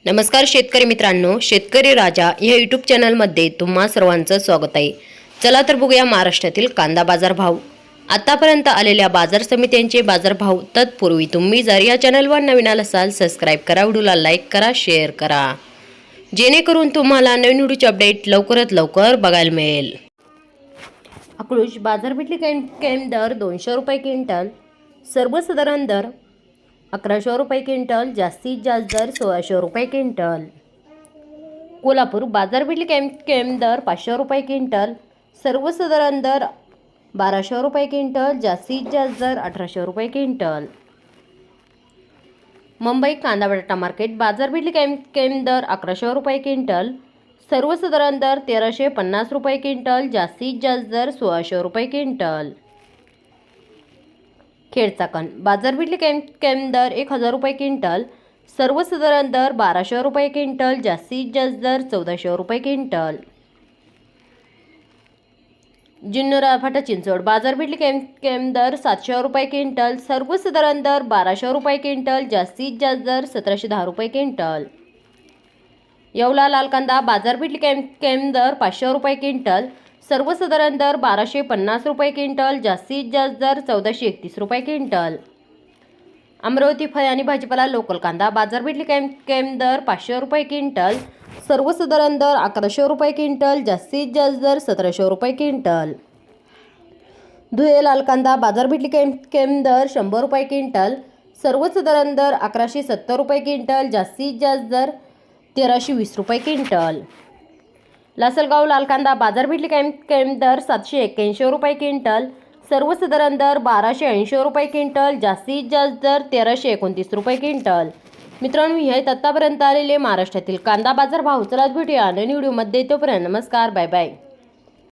नमस्कार शेतकरी मित्रांनो, शेतकरी राजा या यूट्यूब चॅनलमध्ये तुम्हा सर्वांचं स्वागत आहे। चला तर बघूया महाराष्ट्रातील कांदा बाजार भाव। आतापर्यंत आलेल्या बाजार समित्यांचे बाजारभाव। तत्पूर्वी तुम्ही जर या चॅनलवर नवीन असाल सबस्क्राइब करा, व्हिडिओला लाईक करा, शेअर करा, जेणेकरून तुम्हाला नवीन व्हिडिओचे अपडेट लवकरात लवकर बघायला मिळेल। अकलूज बाजारपेठली कैम दर 200 रुपये क्विंटल, सर्वसाधारण दर 1100 रुपये क्विंटल, जास्तीत जास्त दर 1600 रुपये क्विंटल। कोल्हापूर बाजारपेठली कैम दर 500 रुपये क्विंटल, सर्वसाधारण दर 1200 रुपये क्विंटल, जास्तीत जास्त दर 1800 रुपये क्विंटल। मुंबई कांदा बटाटा मार्केट बाजारपेठली कैम दर 1100 रुपये क्विंटल, सर्वसाधारण दर 1350 रुपये क्विंटल, जास्तीत जास्त दर 1600 रुपये क्विंटल। खेड चाकण बाजारपेठली कैम दर 1000 रुपये क्विंटल, सर्वसाधारण दर 1200 रुपये क्विंटल, जास्तीत जास्त दर 1400 रुपये क्विंटल। जुन्नर फाटा चिंचवड बाजारपेठली कैम दर 700 रुपये क्विंटल, सर्वसाधारण दर 1200 रुपये क्विंटल, जास्तीत जास्त दर 1710 रुपये क्विंटल। येवला लाल कांदा बाजारपेठली कैम दर 500 रुपये क्विंटल, सर्वसाधारण दर 1250 रुपये क्विंटल, जास्तीत जास्त दर 1431 रुपये क्विंटल। अमरावती फळ आणि भाजीपाला लोकल कांदा बाजारपेठली कैम दर 500 रुपये क्विंटल, सर्वसाधारण दर 1100 रुपये क्विंटल, जास्तीत जास्त दर 1700 रुपये क्विंटल। धुळे लाल कांदा बाजारपेठली कैम दर 100 रुपये क्विंटल, सर्वसाधारण दर 1170 रुपये क्विंटल, जास्तीत जास्त दर 1320 रुपये क्विंटल। लासलगाव लाल कांदा बाजारपेठली कैम दर 781 रुपये क्विंटल, सर्वसाधारण दर 1280 रुपये क्विंटल, जास्तीत जास्त दर 1329 रुपये क्विंटल। मित्रांनो, हे आतापर्यंत आलेले महाराष्ट्रातील कांदा बाजार भाव। चला भेटूया नवीन व्हिडिओमध्ये, तोपर्यंत नमस्कार, बाय बाय।